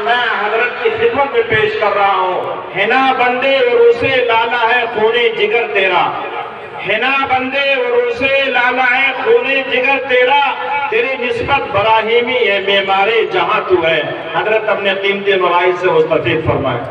میں حضرت کی خدمت میں پیش کر رہا ہوں۔ حنا بندے عروسے لالا ہے خون جگر تیرا، حنا بندے عروسے لالا ہے خون جگر تیرا، تیری نسبت براہیمی ہے معمار جہاں تو ہے۔ حضرت اپنے قیمتی مواعظ سے مستفید فرمائے۔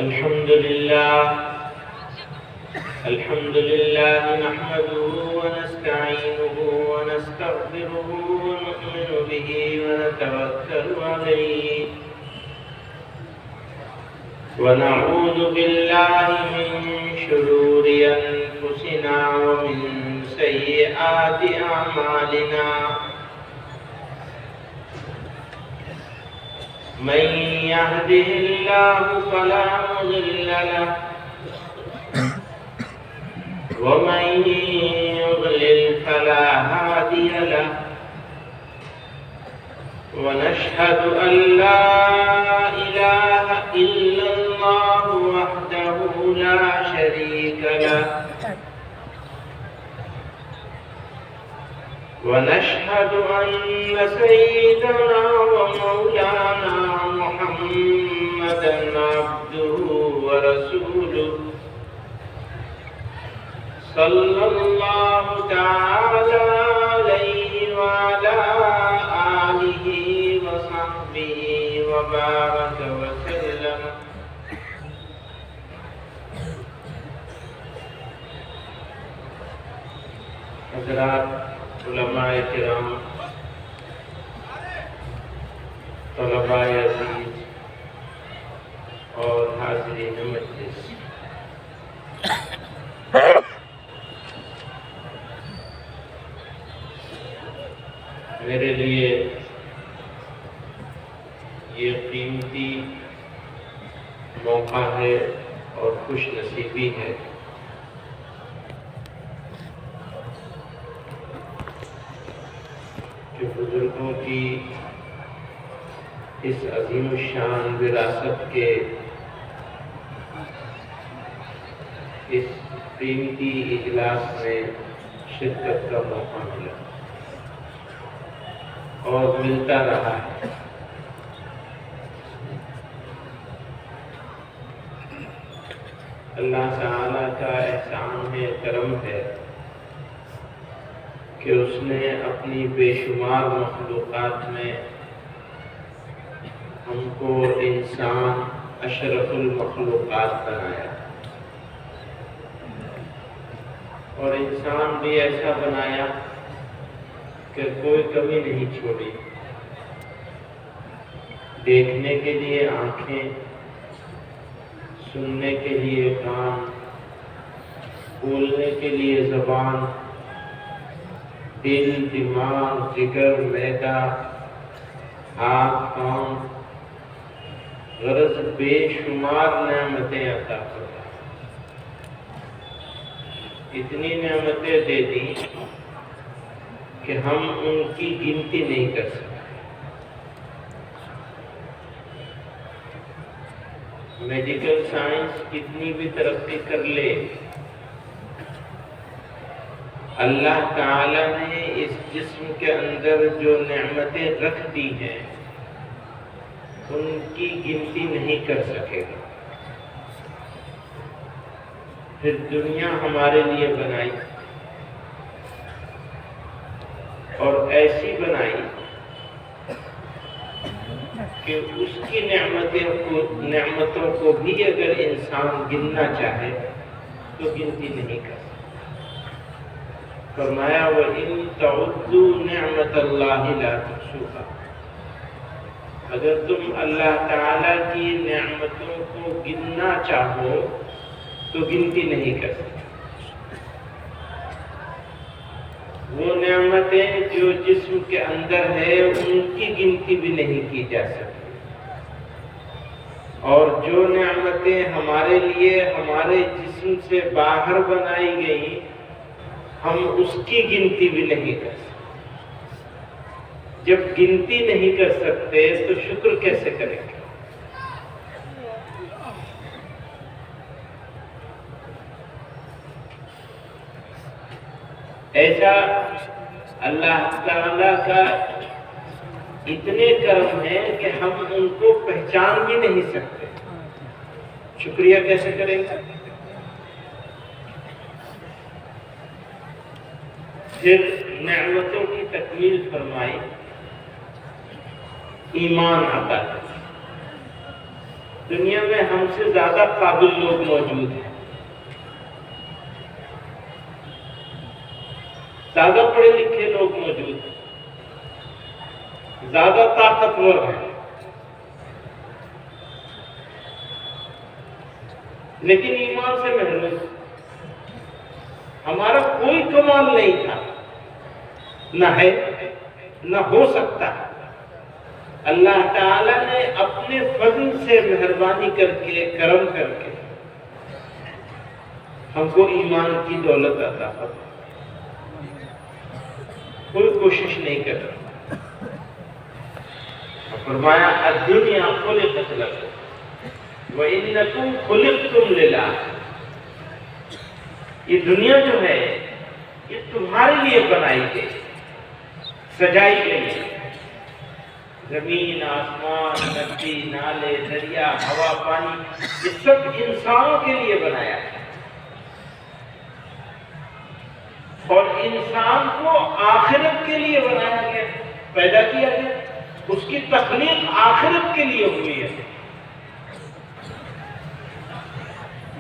الحمد لله نحمده ونستعينه ونستغفره ونؤمن به ونتوكل عليه ونعوذ بالله من شرور أنفسنا ومن سيئات أعمالنا من يهده الله فلا مضل له ومن يضلل فلا هادي له ونشهد أن لا إله إلا الله وحده لا شريك له ونشهد أن سيدنا ومولانا محمدا عبده ورسوله صلى الله تعالى عليه وعلى آله وصحبه وبارك وسلم۔ حضرات علماء کرام، طلباء عزیز اور حاضرین مجلس، میرے لیے یہ قیمتی موقع ہے اور خوش نصیبی ہے کہ بزرگوں کی اس عظیم الشان وراثت کے اس قیمتی اجلاس میں شرکت کا موقع ملا اور ملتا رہا ہے۔ اللہ تعالیٰ کا احسان ہے، کرم ہے کہ اس نے اپنی بے شمار مخلوقات میں ہم کو انسان اشرف المخلوقات بنایا، اور انسان بھی ایسا بنایا کہ کوئی کمی نہیں چھوڑی۔ دیکھنے کے لیے آنکھیں، سننے کے لیے کان، بولنے کے لیے زبان، دل، دماغ، جگر، معدہ، ہاتھ، پاؤں، غرض بے شمار نعمتیں عطا فرمائی۔ اتنی نعمتیں دے دی کہ ہم ان کی گنتی نہیں کر سکتے۔ میڈیکل سائنس کتنی بھی ترقی کر لے، اللہ تعالیٰ نے اس جسم کے اندر جو نعمتیں رکھ دی ہیں ان کی گنتی نہیں کر سکے گا۔ پھر دنیا ہمارے لیے بنائی اور ایسی بنائی کہ اس کی نعمتوں کو بھی اگر انسان گننا چاہے تو گنتی نہیں کر سکتا۔ فرمایا وَإِن تَعُدُّوا نِعْمَةَ اللَّهِ لَا تُحْصُوهَا، اگر تم اللہ تعالیٰ کی نعمتوں کو گننا چاہو تو گنتی نہیں کر سکتے۔ وہ نعمتیں جو جسم کے اندر ہے ان کی گنتی بھی نہیں کی جا سکتی، اور جو نعمتیں ہمارے لیے ہمارے جسم سے باہر بنائی گئیں ہم اس کی گنتی بھی نہیں کر سکتے۔ جب گنتی نہیں کر سکتے تو شکر کیسے کریں گے؟ ایسا اللہ تعالیٰ کا اتنے کرم ہے کہ ہم ان کو پہچان بھی نہیں سکتے، شکریہ کیسے کریں گے؟ پھر نعمتوں کی تکمیل فرمائی، ایمان عطا کی۔ دنیا میں ہم سے زیادہ قابل لوگ موجود ہیں، زیادہ پڑھے لکھے لوگ موجود ہیں، زیادہ طاقتور ہیں، لیکن ایمان سے محروم۔ ہمارا کوئی کمال نہیں تھا، نہ ہے نہ ہو سکتا۔ اللہ تعالیٰ نے اپنے فضل سے مہربانی کر کے، کرم کر کے ہم کو ایمان کی دولت عطا فرمائی۔ کوئی کوشش نہیں کر رہا۔ فرمایا الدنیا خلقت لکم وانکم خلقتم للآخرہ۔ یہ دنیا جو ہے یہ تمہارے لیے بنائی گئی، سجائی گئی ہے۔ زمین، آسمان، ندی، نالے، دریا، ہوا، پانی، یہ سب انسانوں کے لیے بنایا ہے، اور انسان کو آخرت کے لیے بنایا گیا، پیدا کیا گیا۔ اس کی تخلیق آخرت کے لیے ہوئی ہے،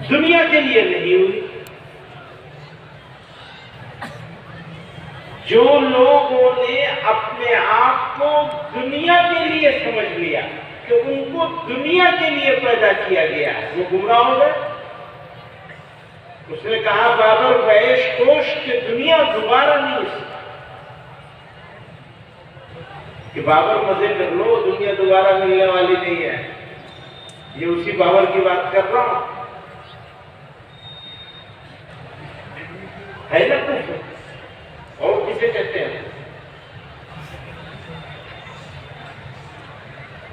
دنیا کے لیے نہیں ہوئی۔ جو لوگوں نے اپنے آپ کو دنیا کے لیے سمجھ لیا کہ ان کو دنیا کے لیے پیدا کیا گیا ہے، وہ گمراہ ہو گئے۔ اس نے کہا بابر بیش کوش کہ دنیا دوبارہ نہیں اس کہ بابر مزے کر لو، دنیا دوبارہ ملنے والی نہیں ہے۔ یہ اسی بابر کی بات کر رہا ہوں، ہے نا کچھ اور کسے کہتے ہیں؟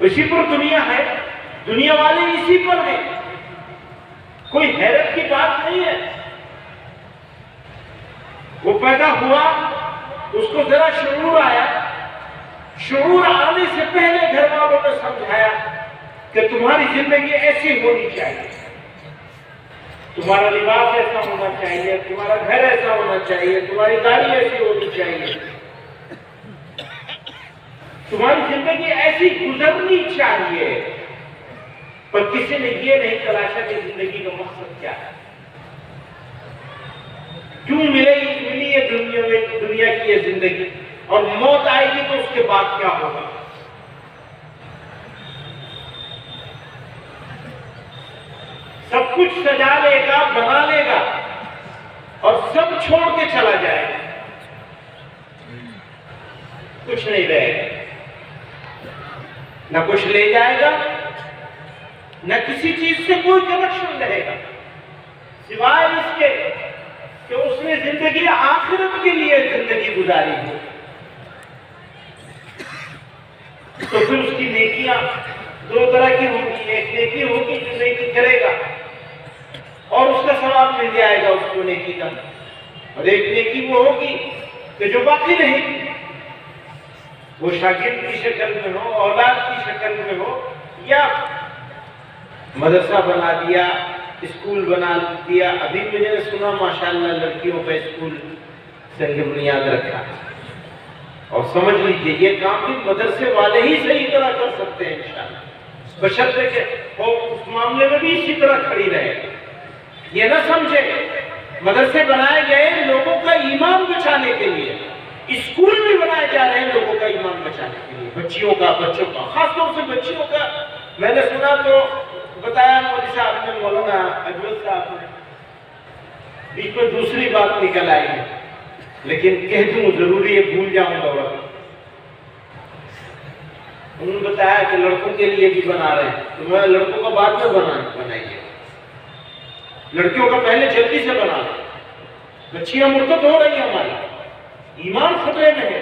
اسی پر دنیا ہے، دنیا والے اسی پر ہیں، کوئی حیرت کی بات نہیں ہے۔ وہ پیدا ہوا، اس کو ذرا شعور آیا، شعور آنے سے پہلے گھر والوں نے سمجھایا کہ تمہاری زندگی ایسی ہونی چاہیے، تمہارا لباس ایسا ہونا چاہیے، تمہارا گھر ایسا ہونا چاہیے، تمہاری گاڑی ایسی ہونی چاہیے، تمہاری زندگی ایسی گزرنی چاہیے۔ پر کسی نے یہ نہیں تلاشا کہ زندگی کا مقصد کیا ہے، کیوں ملی یہ دنیا کی یہ زندگی، اور موت آئے گی تو اس کے بعد کیا ہوگا۔ سب کچھ سجا لے گا، بنا لے گا، اور سب چھوڑ کے چلا جائے گا، کچھ نہیں رہے گا، نہ کچھ لے جائے گا، نہ کسی چیز سے کوئی کنیکشن رہے گا، سوائے اس کے کہ اس نے زندگی آخرت کے لیے زندگی گزاری ہو۔ تو پھر اس کی نیکیاں دو طرح کی ہوگی، ایک نیکی ہوگی جو نیکی کرے گا اور اس کا ثواب مل جائے گا اس کو نیکی کا، اور ایک نیکی وہ ہوگی کہ جو باقی رہے گی، وہ شاگرد کی شکل میں ہو، اولاد کی شکل میں ہو، یا مدرسہ بنا دیا، اسکول بنا دیا۔ ابھی میں نے سنا ماشاءاللہ لڑکیوں کا اسکول سنگ بنیاد رکھا، اور سمجھ لیجئے یہ کام بھی مدرسے والے ہی صحیح طرح کر سکتے ہیں انشاءاللہ، بشرطے کہ وہ اس معاملے میں بھی اسی طرح کھڑی رہے۔ یہ نہ سمجھے مدرسے بنائے گئے لوگوں کا ایمان بچانے کے لیے، اسکول بھی بنائے جا رہے ہیں لوگوں کا ایمان بچانے کے لیے، بچوں کا، خاص طور سے بچیوں کا۔ میں نے سنا تو بتایا مولوی صاحب نے، مولانا اجمل صاحب نے، بیچ میں دوسری بات نکل آئی ہے، لیکن کہہ دوں ضروری ہے، بھول جاؤں گا وقت۔ انہوں نے بتایا کہ لڑکوں کے لیے بھی بنا رہے ہیں، تو میں لڑکوں کا بعد میں بنائیے، لڑکیوں کا پہلے جلدی سے بنا لیں، بچیاں مرتد ہو رہی ہیں، ہماری ایمان خطرے میں ہے.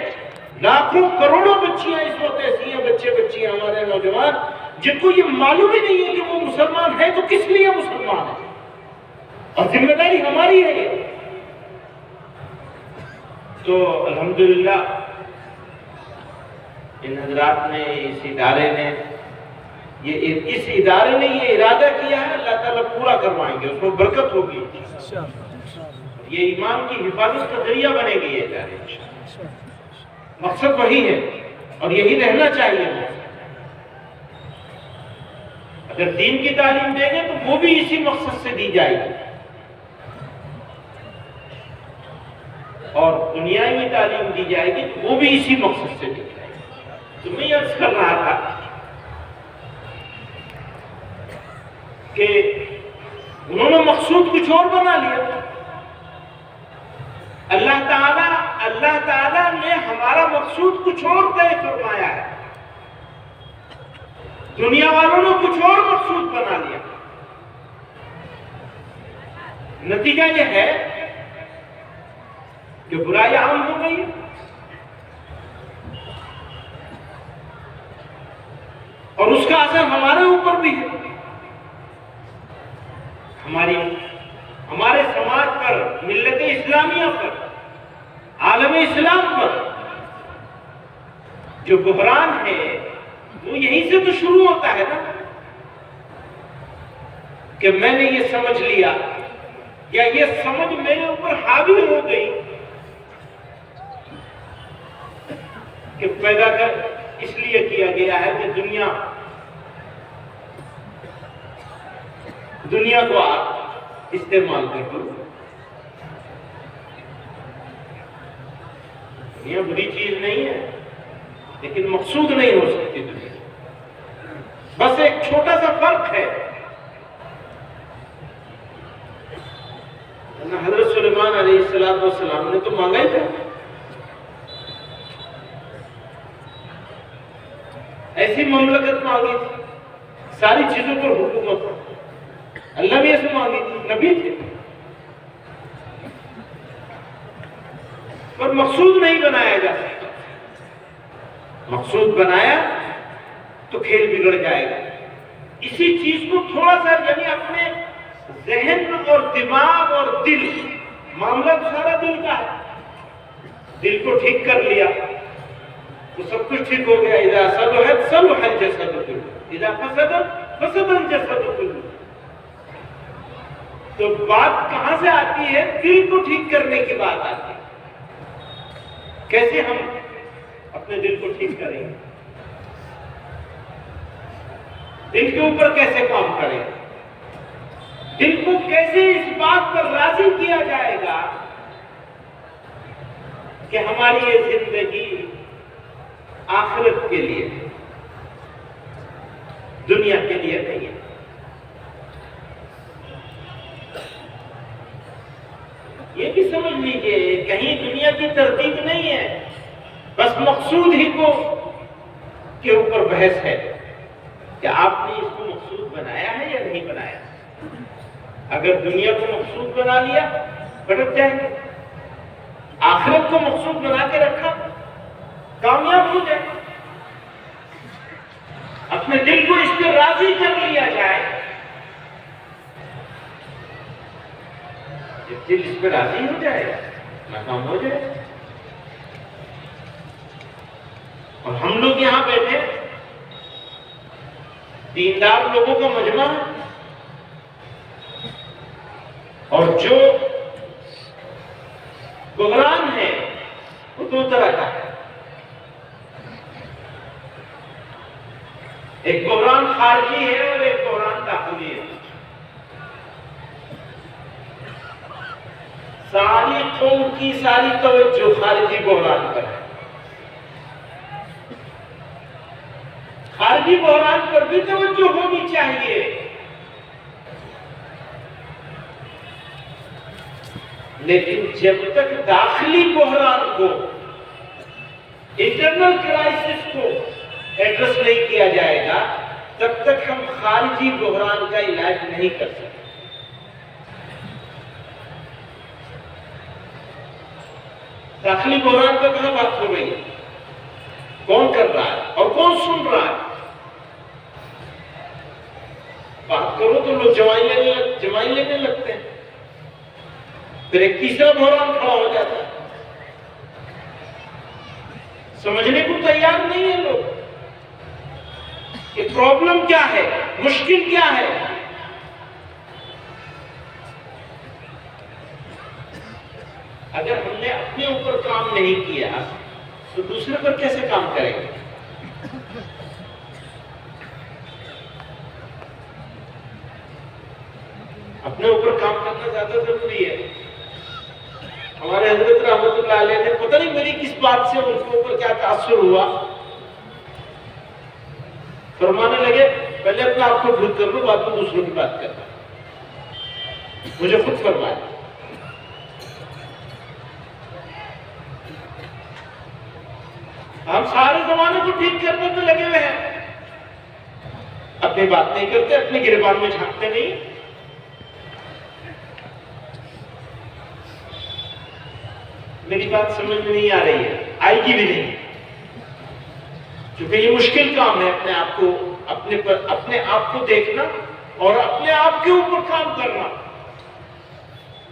لاکھوں کروڑوں بچیاں اس وقت ایسی ہیں، بچیاں ہمارے نوجوان جن کو یہ معلوم ہی نہیں ہے کہ وہ مسلمان ہے تو کس لیے مسلمان ہے، اور ذمہ داری ہماری ہے یہ. تو الحمدللہ ان حضرات نے، اس ادارے نے یہ ارادہ کیا ہے، اللہ تعالیٰ پورا کروائیں گے، اس میں برکت ہوگی، یہ ایمان کی حفاظت کا ذریعہ بنے گی یہ ادارے. مقصد وہی ہے اور یہی رہنا چاہیے. اگر دین کی تعلیم دیں گے تو وہ بھی اسی مقصد سے دی جائے گی، اور دنیاوی تعلیم دی جائے گی تو وہ بھی اسی مقصد سے دی جائے گی. تو میں عرض کر رہا تھا کہ انہوں نے مقصود کچھ اور بنا لیا. اللہ تعالیٰ نے ہمارا مقصود کچھ اور طے فرمایا ہے، دنیا والوں نے کچھ اور مقصود بنا لیا. نتیجہ یہ ہے کہ برائی عام ہو گئی، اور اس کا اثر ہمارے اوپر بھی ہے، ہمارے سماج پر، ملت اسلامیہ پر، عالم اسلام پر. جو بحران ہے وہ یہیں سے تو شروع ہوتا ہے نا، کہ میں نے یہ سمجھ لیا یا یہ سمجھ میرے اوپر حاوی ہو گئی کہ پیدا کر اس لیے کیا گیا ہے کہ دنیا کو آپ استعمال کر دو. دنیا بری چیز نہیں ہے، لیکن مقصود نہیں ہو سکتی دنیا. بس ایک چھوٹا سا فرق ہے. حضرت سلیمان علیہ السلام نے تو مانگا ہی تھا، ایسی مملکت مانگی تھی، ساری چیزوں پر حکومت. اللہ بھی ایسے مانگی تھی، نبی تھے، پر مقصود نہیں بنایا جا سکتا. مقصود بنایا تو کھیل بگڑ جائے گا. اسی چیز کو تھوڑا سا یعنی اپنے ذہن اور دماغ اور دل، معاملہ تو سارا دل کا ہے، دل کو ٹھیک کر لیا تو سب کچھ ٹھیک ہو گیا. اذا صلحت صلح الجسد كله، اذا فسدت فسد الجسد كله. تو بات کہاں سے آتی ہے؟ دل کو ٹھیک کرنے کی بات آتی ہے. کیسے ہم اپنے دل کو ٹھیک کریں گے؟ دل کے اوپر کیسے کام کریں گے؟ دل کو کیسے اس بات پر راضی کیا جائے گا کہ ہماری یہ زندگی آخرت کے لیے، دنیا کے لیے نہیں ہے. یہ بھی سمجھ لیجئے کہیں دنیا کی ترتیب نہیں ہے، بس مقصود ہی کے اوپر بحث ہے کہ آپ نے اس کو مقصود بنایا ہے یا نہیں بنایا. اگر دنیا کو مقصود بنا لیا بھٹک جائیں گے، آخرت کو مقصود بنا کے رکھا کامیاب ہو جائے. اپنے دل کو اس پہ راضی کر لیا جائے. جب دل اس پہ راضی ہو جائے ناکام ہو جائے. اور ہم لوگ یہاں بیٹھے دیندار لوگوں کا مجمع ہے، اور جو بحران ہے وہ دو طرح کا ہے. ایک بحران خارجی ہے اور ایک بحران داخلی ہے. ساری قوم کی ساری توجہ خارجی بحران پر ہے. خارجی بحران پر بھی توجہ ہونی چاہیے، لیکن جب تک داخلی بحران کو، انٹرنل کرائسس کو ایڈریس نہیں کیا جائے گا تب تک ہم خارجی بحران کا علاج نہیں کر سکتے. داخلی بحران کا کہاں بات ہو رہی ہے؟ کون کر رہا ہے اور کون سن رہا ہے؟ بات کرو تو لوگ جمائی لینے لگتے ہیں، پھر ایک تیسرا بحران کھڑا ہو جاتا ہے۔ سمجھنے کو تیار نہیں ہے لوگ کہ پرابلم کیا ہے، مشکل کیا ہے۔ اگر ہم نے اپنے اوپر کام نہیں کیا تو دوسرے پر کیسے کام کریں گے؟ اپنے اوپر کام کرنا زیادہ ضروری ہے۔ ہمارے حضرت رحمت اللہ علیہ نے پتہ نہیں میری کس بات سے ان کے اوپر کیا تاثر ہوا، فرمانے لگے پہلے اپنا آپ کو خود کر لو، بعد میں دوسروں کی بات کرنا۔ مجھے خود فرمایا۔ ہم سارے زمانے کو ٹھیک کرنے میں لگے ہوئے ہیں، اپنی بات نہیں کرتے، اپنے گریبان میں جھانکتے نہیں۔ میری بات سمجھ میں نہیں آ رہی ہے، آئے گی بھی نہیں، کیونکہ یہ مشکل کام ہے اپنے آپ کو دیکھنا اور اپنے آپ کے اوپر کام کرنا۔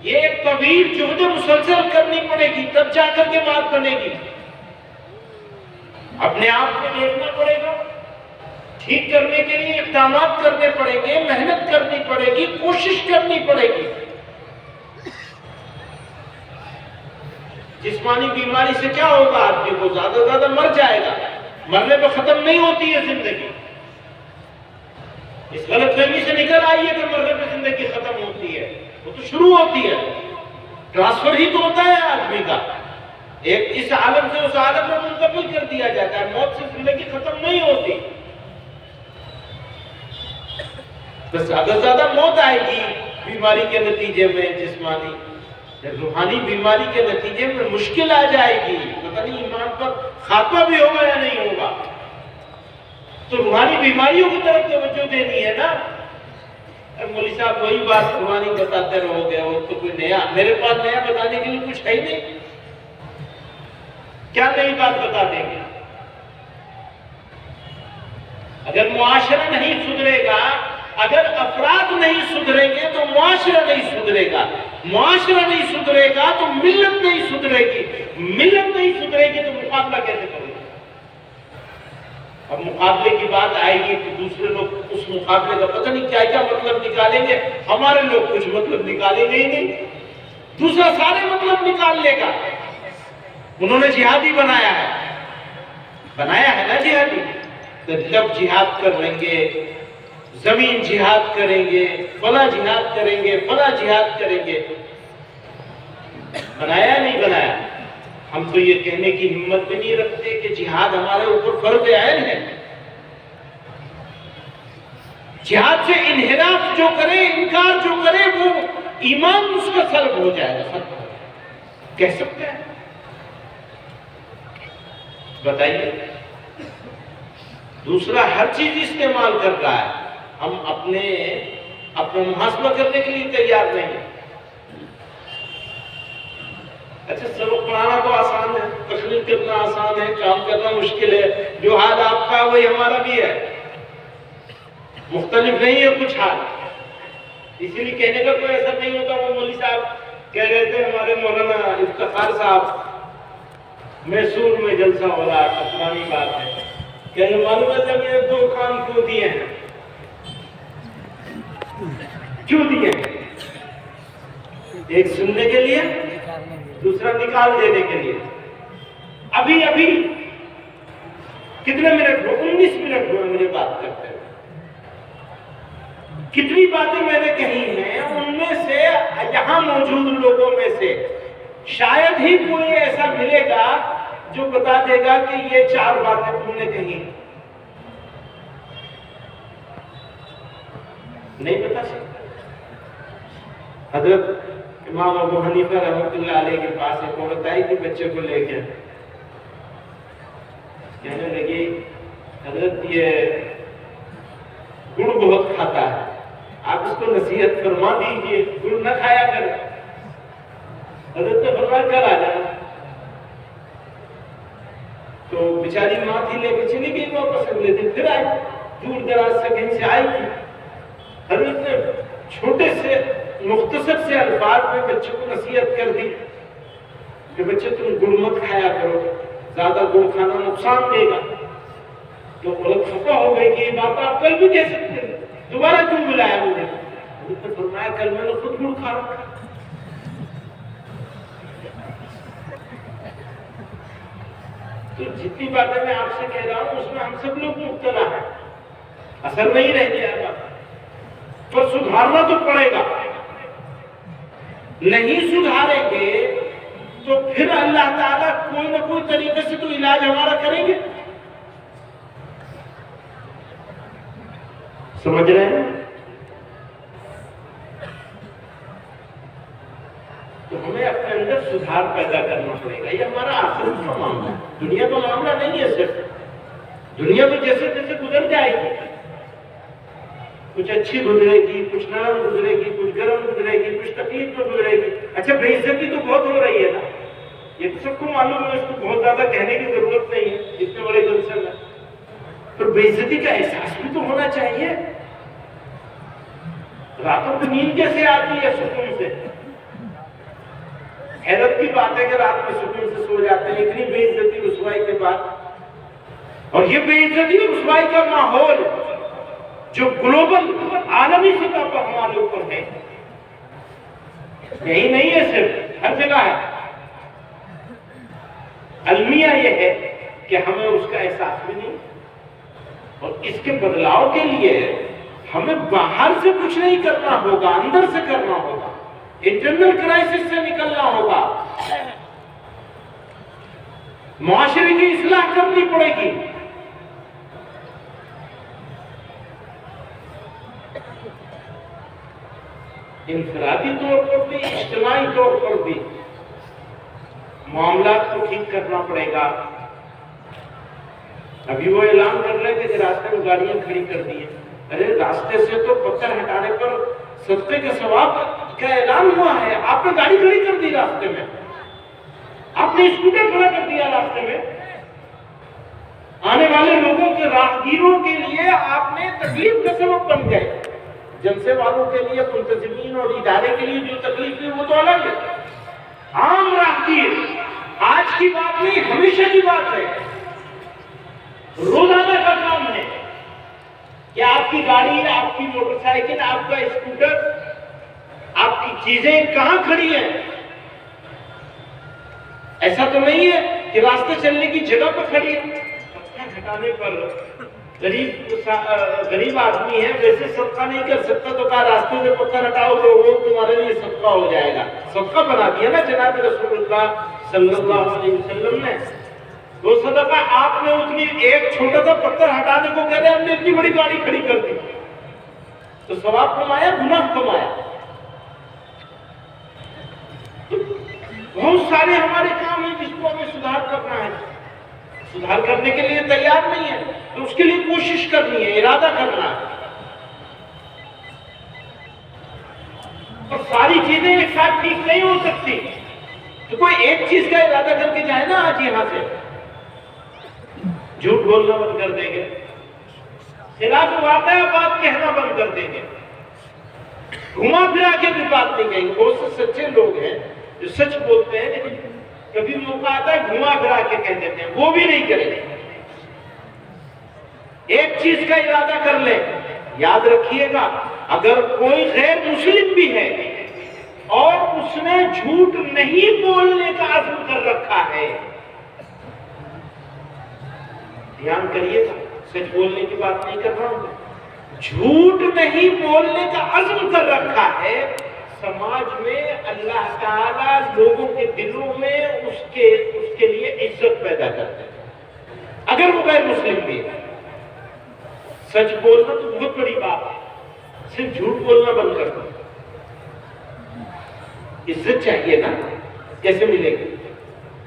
یہ ایک طویل جہد مسلسل کرنی پڑے گی، تب جا کر کے بات بنے گی۔ اپنے آپ کو دیکھنا پڑے گا، ٹھیک کرنے کے لیے اقدامات کرنے پڑیں گے، محنت کرنی پڑے گی، کوشش کرنی پڑے گی۔ جسمانی بیماری سے کیا ہوگا؟ آدمی کو زیادہ مر جائے گا، مرنے پہ ختم نہیں ہوتی ہے زندگی۔ اس غلط فہمی سے نکل آئیے کہ مرنے پہ زندگی ختم ہوتی ہے، وہ تو شروع ہوتی ہے، ٹرانسفر ہی تو ہوتا ہے آدمی کا، ایک اس عالم سے اس عالم میں منتقل کر دیا جاتا ہے، موت سے زندگی ختم نہیں ہوتی۔ بس زیادہ موت آئے گی بیماری کے نتیجے میں، جسمانی روحانی بیماری کے نتیجے میں مشکل آ جائے گی، پتہ نہیں ایمان پر خاتمہ بھی ہوگا یا نہیں ہوگا۔ تو روحانی بیماریوں کی طرف توجہ دینی ہے نا۔ مولوی صاحب وہی بات روحانی بتاتے رہو گے، وہ تو کوئی نیا، میرے پاس نیا بتانے کے لیے کچھ ہے ہی نہیں، کیا نئی بات بتا دیں گے؟ اگر معاشرہ نہیں سدھرے گا، اگر افراد نہیں سدھریں گے تو معاشرہ نہیں سدھرے گا، معاشرہ نہیں سدھرے گا تو ملت نہیں سدھرے گی، ملت نہیں سدھرے گی تو مقابلہ کیسے کرے گی؟ اب مقابلے کی بات آئے گی تو دوسرے لوگ اس مقابلے کا پتہ نہیں کیا مطلب نکالیں گے، ہمارے لوگ کچھ مطلب نکالیں گے ہی نہیں، دوسرا سارے مطلب نکال لے گا۔ انہوں نے جہادی بنایا ہے نا جہادی، تو جب جہاد کریں گے، زمین جہاد کریں گے، فلاں جہاد کریں گے، فلاں جہاد کریں گے، بنایا نہیں بنایا؟ ہم تو یہ کہنے کی ہمت بھی نہیں رکھتے کہ جہاد ہمارے اوپر فرض عین ہے۔ جہاد سے انحراف جو کرے، انکار جو کرے، وہ ایمان اس کا سلب ہو جائے گا، کہہ سکتے ہیں؟ بتائیے۔ دوسرا ہر چیز استعمال کر رہا ہے، ہم اپنا محاسبہ کرنے کے لیے تیار نہیں۔ اچھا سبق پڑھانا تو آسان ہے، تقریر کرنا آسان ہے، کام کرنا مشکل ہے، جو حال آپ کا وہی ہمارا بھی ہے، مختلف نہیں ہے کچھ حال، اسی لیے کہنے کا کوئی ایسا نہیں ہوتا۔ وہ مولوی صاحب کہہ رہے تھے، ہمارے مولانا افتخار صاحب، میسور میں جلسہ ہو رہا ہے، پرانی بات ہے، کہ معلوم ہے جب یہ دو کام کیوں دیے ہیں، کیوں دیے ہیں؟ ایک سننے کے لیے، دوسرا نکال دینے کے لیے۔ ابھی کتنے منٹ ہوئے؟ 19 منٹ ہوئے مجھے بات کرتے ہوئے۔ کتنی باتیں میں نے کہی ہیں، ان میں سے یہاں موجود لوگوں میں سے شاید ہی کوئی ایسا ملے گا جو بتا دے گا کہ یہ 4 باتیں تم نے کہی، نہیں بتا سکتا۔ حضرت امام ابو حنیفہ رحمۃ اللہ علیہ کے پاس ایک عورت آئی تھی بچے کو لے کے، کہنے لگی حضرت یہ گڑ بہت کھاتا ہے، آپ اس کو نصیحت فرما دیجئے گڑ نہ کھایا کرے۔ حضرت نے فرمایا کل آ جانا۔ تو بیچاری ماں تھی لے کے چلی گئی واپس، اگلے دن پھر آئی، دور دراز سے کہیں سے آئی تھی، حضرت نے چھوٹے سے مختصر سے الفاظ میں بچے کو نصیحت کر دی کہ بچے تم گڑ مت کھایا کرو، زیادہ گڑ کھانا نقصان دے گا۔ تو عورت خفا ہو گئی کہ یہ بات آپ کل بھی کہہ سکتے ہیں، دوبارہ کیوں بلایا مجھے؟ حضرت نے فرمایا کل میں نے خود گڑ کھا رکھا۔ تو جتنی باتیں میں آپ سے کہہ رہا ہوں اس میں ہم سب لوگ مبتلا ہیں، اثر نہیں رہ گیا گا، پر سدھارنا تو پڑے گا۔ نہیں سدھاریں گے تو پھر اللہ تعالیٰ کوئی نہ کوئی طریقے سے تو علاج ہمارا کریں گے۔ سمجھ رہے ہیں؟ تو ہمیں اپنے اندر سدھار پیدا کرنا پڑے گا، یہ ہمارا آخرت کا معاملہ ہے، دنیا کا معاملہ نہیں ہے۔ صرف دنیا تو جیسے جیسے گزر جائے گی، کچھ اچھی گزرے گی، کچھ نرم گزرے گی، کچھ گرم گزرے گی، کچھ تکلیف میں گزرے گی۔ اچھا بے عزتی تو بہت ہو رہی ہے نا، یہ تو سب کو معلوم ہے، اس کو بہت زیادہ کہنے کی ضرورت نہیں ہے اتنے بڑے جلسے میں، پر بے عزتی کا احساس بھی تو ہونا چاہیے۔ راتوں کو نیند کیسے آتی ہے سکون سے؟ حیرت کی بات ہے کہ رات میں سکون سے سو جاتے ہیں اتنی بے عزتی رسوائی کے بعد۔ اور یہ بے عزتی رسوائی کا ماحول جو گلوبل عالمی سطح پر ہمارے اوپر ہے، یہی نہیں ہے، صرف ہر جگہ ہے۔ المیہ یہ ہے کہ ہمیں اس کا احساس بھی نہیں، اور اس کے بدلاؤ کے لیے ہمیں باہر سے کچھ نہیں کرنا ہوگا، اندر سے کرنا ہوگا، انٹرنل کرائسس سے نکلنا ہوگا، معاشرے کی اصلاح کرنی پڑے گی۔ انفرادی طور پر بھی، اجتماعی طور پر بھی معاملات کو ٹھیک کرنا پڑے گا۔ ابھی وہ اعلان کر رہے تھے کہ راستے میں گاڑیاں کھڑی کر دی ہیں، ارے راستے سے تو پتھر ہٹانے پر صدقے کے ثواب کا اعلان ہوا ہے، آپ نے گاڑی کھڑی کر دی راستے میں، آپ نے اسکوٹر کھڑا کر دیا راستے میں، آنے والے لوگوں کے راہگیروں کے لیے آپ نے تکلیف کا سبب بن گئے۔ جلسے والوں کے لیے، منتظمین اور ادارے کے لیے جو تکلیف ہے وہ تو الگ ہے، عام راہگیر آج کی بات نہیں، ہمیشہ کی بات ہے، روزانہ کا کام ہے کہ آپ کی گاڑی، آپ کی موٹر سائیکل، آپ کا اسکوٹر، آپ کی چیزیں کہاں کھڑی ہیں۔ ایسا تو نہیں ہے کہ راستے چلنے کی جگہ پر کھڑی ہے۔ پتھر ہٹانے پر غریب آدمی ہے، ویسے صدقہ نہیں کر سکتا، تو کہا راستے سے پتھر ہٹاؤ تو وہ تمہارے لیے صدقہ ہو جائے گا۔ صدقہ بنا دیا نا جناب رسول اللہ صلی اللہ علیہ وسلم نے۔ وہ صدقہ آپ نے اتنی ایک چھوٹا سا پتھر ہٹانے کو کہہ رہے ہم نے اتنی بڑی گاڑی کھڑی کر دی، تو ثواب کمایا، گناہ کمایا۔ بہت سارے ہمارے کام ہیں جس کو ہمیں سدھار کرنا ہے، سدھار کرنے کے لیے تیار نہیں ہے تو اس کے لیے کوشش کرنی ہے، ارادہ کرنا ہے۔ اور ساری چیزیں ایک ساتھ ٹھیک نہیں ہو سکتی، تو کوئی ایک چیز کا ارادہ کر کے جائے نا آج یہاں سے، جھوٹ بولنا بند کر دیں گے، خلاف واقعہ بات کہنا بند کر دیں گے، گھما پھرا کے بھی بات نہیں کہیں گے۔ بہت سے سچے لوگ ہیں جو سچ بولتے ہیں لیکن کبھی موقع آتا ہے گھما پھرا کے کہہ دیتے ہیں، وہ بھی نہیں کریں گے۔ ایک چیز کا ارادہ کر لیں، یاد رکھیے گا اگر کوئی غیر مسلم بھی ہے اور اس نے جھوٹ نہیں بولنے کا عزم کر رکھا ہے، دھیان کریے گا، سچ بولنے کی بات نہیں کر رہا ہوں، جھوٹ نہیں بولنے کا عزم کر رکھا ہے، سماج میں اللہ تعالیٰ لوگوں کے دلوں میں اس کے لیے عزت پیدا کرتے ہیں، اگر وہ غیر مسلم بھی ہے۔ سچ بولنا تو بہت بڑی بات ہے، صرف جھوٹ بولنا بند کر دو، عزت چاہیے نا، کیسے ملے گی؟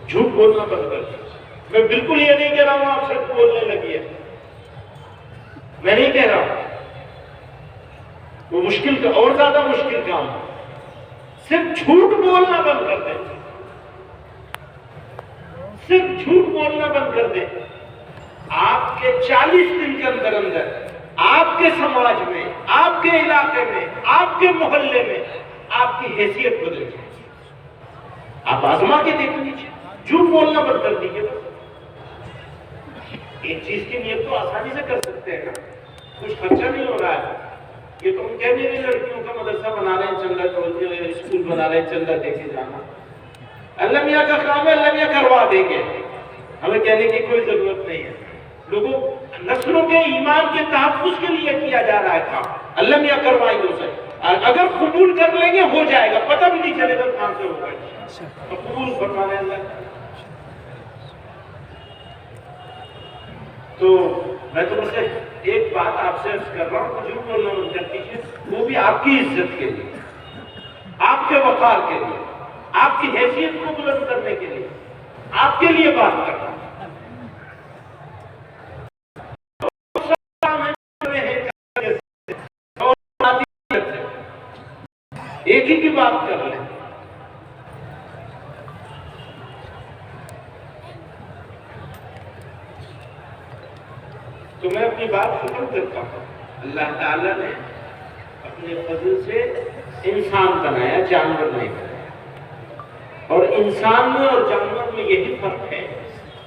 جھوٹ بولنا بند کر دو۔ میں بالکل یہ نہیں کہہ رہا ہوں آپ سچ بولنے لگی ہے، میں نہیں کہہ رہا ہوں، وہ مشکل کا اور زیادہ مشکل کام ہے، صرف جھوٹ بولنا بند کر دیں، صرف جھوٹ بولنا بند کر دیں، آپ کے 40 دن کے اندر اندر آپ کے سماج میں، آپ کے علاقے میں، آپ کے محلے میں آپ کی حیثیت بدل جائے گی۔ آپ آزما کے دیکھ لیجیے، جھوٹ بولنا بند کر دیجیے۔ ایک چیز کی نیت تو آسانی سے کر سکتے ہیں نا، کچھ خرچہ نہیں ہو رہا ہے۔ یہ تو ہم کہہ دیں گے لڑکیوں کا مدرسہ بنا رہے ہیں، چندہ اسکول بنا رہے ہیں، چندہ دے کے جانا، اللہ میاں کا کام ہے، اللہ میاں کروا دیں گے، ہمیں کہنے کی کوئی ضرورت نہیں ہے۔ لوگوں نسلوں کے ایمان کے تحفظ کے لیے کیا جا رہا ہے کام، اللہ میاں کروائیں گے اسے، اگر قبول کر لیں گے ہو جائے گا، پتہ بھی نہیں چلے گا کہاں سے ہوگا، تو قبول فرما لیں اللہ۔ تو میں تو بس ایک بات آپ سے عرض کر رہا ہوں، جھوٹ بولنا بند کر دیجیے، وہ بھی آپ کی عزت کے لیے، آپ کے وقار کے لیے، آپ کی حیثیت کو بلند کرنے کے لیے، آپ کے لیے بات کر رہا ہوں۔ ایک ہی کی بات کر لیں، تو میں اپنی بات ختم کرتا ہوں۔ اللہ تعالیٰ نے اپنے فضل سے انسان بنایا، جانور نہیں بنایا، اور انسان میں اور جانور میں یہی فرق ہے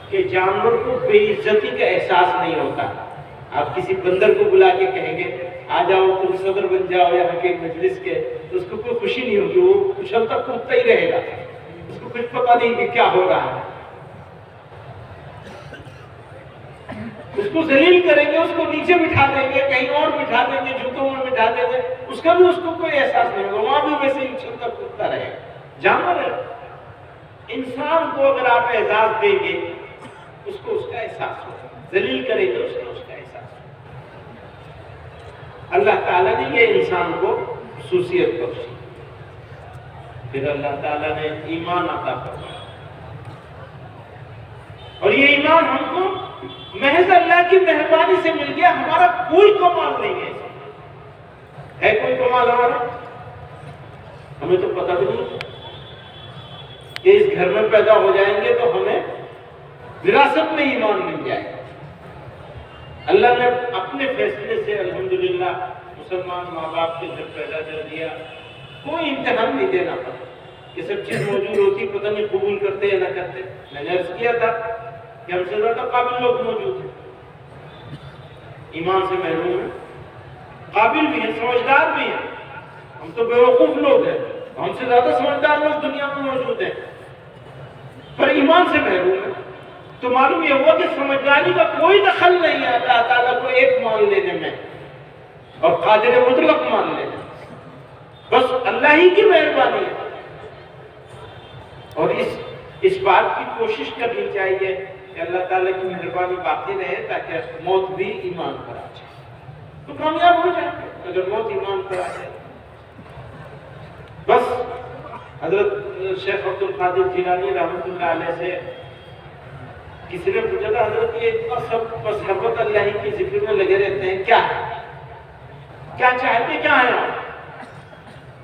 کہ جانور کو بے عزتی کا احساس نہیں ہوتا۔ آپ کسی بندر کو بلا کے کہیں گے آ جاؤ تم صدر بن جاؤ یہاں کے مجلس کے، تو اس کو کوئی خوشی نہیں ہوگی، وہ اچھلتا کودتا ہی رہے گا، اس کو کچھ پتہ نہیں کہ کیا ہو رہا ہے۔ اس کو ذلیل کریں گے، اس کو نیچے بٹھا دیں گے، کہیں اور بٹھا دیں گے، جوتوں میں بٹھا دیں گے، اس کا بھی اس کو کوئی احساس نہیں ہوگا، وہاں بھی ویسے ہی اچھلتا کودتا رہے گا۔ جانور ہے، انسان کو اگر آپ اعزاز دیں گے اس کو اس کا احساس ہوگا، ذلیل کریں گے اس کو اس کا احساس ہوگا۔ اللہ تعالیٰ نے یہ انسان کو خصوصیت بخشی، پھر اللہ تعالیٰ نے ایمان عطا فرمایا، اور یہ ایمان ہم کو محض اللہ کی مہربانی سے مل گیا، ہمارا کوئی کمال نہیں ہے کوئی کمال ہمارا؟ ہمیں تو پتہ بھی نہیں کہ اس گھر میں پیدا ہو جائیں گے تو ہمیں وراثت میں ایمان مل جائے گا۔ اللہ نے اپنے فیصلے سے الحمدللہ مسلمان ماں باپ کے گھر پیدا کر دیا، کوئی امتحان نہیں دینا پڑا، یہ سب چیز موجود ہوتی، پتہ نہیں قبول کرتے یا نہ کرتے۔ میں نے عرض کیا تھا کہ ہم سے زیادہ قابل لوگ موجود ہیں، ایمان سے محروم ہیں، قابل بھی ہیں، سمجھدار بھی ہیں، ہم تو بیوقوف لوگ ہیں، ہم سے زیادہ سمجھدار لوگ دنیا میں موجود ہیں، پر ایمان سے محروم ہیں۔ تو معلوم یہ ہوا کہ سمجھداری کا کوئی دخل نہیں ہے اللہ تعالیٰ کو ایک مان لینے میں اور قادر مطلق مان لینے میں، بس اللہ ہی کی مہربانی ہے۔ اور اس بات کی کوشش کرنی چاہیے کہ اللہ تعالیٰ کی مہربانی باقی رہے تاکہ موت بھی ایمان پر آ جائے، تو کامیاب ہو جائے اگر موت ایمان پر آ جائے۔ بس حضرت شیخ عبد القادر جیلانی رحمۃ اللہ علیہ سے کسی نے پوچھا تھا حضرت یہ اتنا سب بس محبت اللہ کی ذکر میں لگے رہتے ہیں، کیا ہے، کیا چاہتے کیا ہیں آپ؟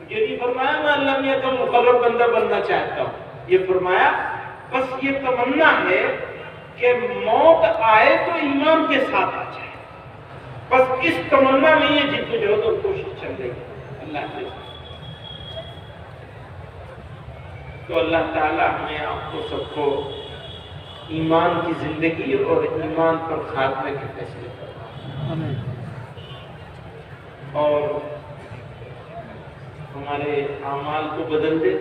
یہ نہیں فرمایا میں اللہ میاں کا مقرب بندہ بننا چاہتا ہوں، یہ فرمایا بس یہ تمنا ہے کہ موت آئے تو ایمان کے ساتھ آ جائے، بس اس تمنا میں یہ جدوجہد اور کوشش چل رہی ہے اللہ کے ساتھ۔ تو اللہ تعالیٰ ہمیں آپ کو سب کو ایمان کی زندگی اور ایمان پر خاتمے کے فیصلے کرنا، اور ہمارے اعمال کو بدل دے۔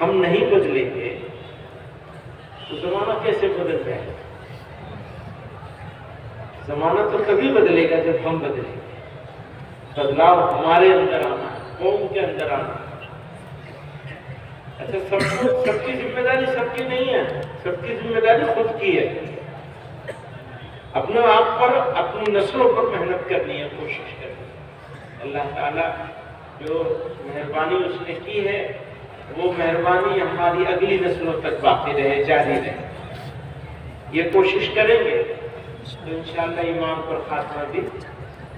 ہم نہیں بدلیں گے تو زمانہ کیسے بدل جائے گا؟ زمانہ تو تبھی بدلے گا جب ہم بدلیں گے، بدلاؤ ہمارے اندر آنا، قوم کے اندر آنا۔ اچھا سب کی ذمہ داری سب کی نہیں ہے، سب کی ذمہ داری خود کی ہے، اپنے آپ پر اپنی نسلوں پر محنت کرنی ہے، کوشش کرنی ہے۔ اللہ تعالیٰ جو مہربانی اس نے کی ہے وہ مہربانی ہماری اگلی نسلوں تک باقی رہے، جاری رہے، یہ کوشش کریں گے تو انشاءاللہ ایمان پر خاتمہ بھی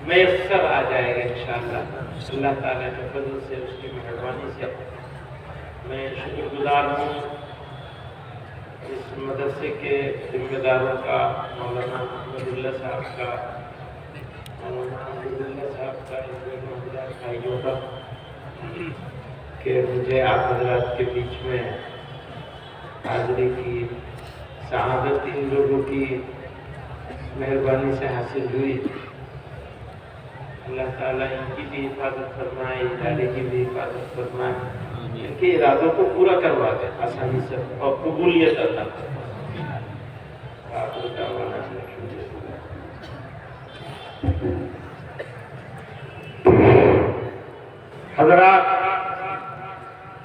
میسر آ جائے گا انشاءاللہ۔ اللہ تعالیٰ کے فضل سے، اس کی مہربانی سے میں شکر گزار ہوں اس مدرسے کے ذمہ داروں کا، مولانا احمد اللہ صاحب کا، مولانا احمد اللہ صاحب کا، حضرات بھائیوں کا، کہ مجھے آپ حضرات کے بیچ میں حاضری کی سعادت ان لوگوں کی مہربانی سے حاصل ہوئی۔ اللہ تعالیٰ ان کی بھی حفاظت فرمائے، ادارے کی بھی حفاظت فرمائے، ان کے ارادوں کو پورا کروا دے آسانی سے اور قبولیت عطا فرمائے۔ آخر دعوانا الحمدللہ۔ حضرات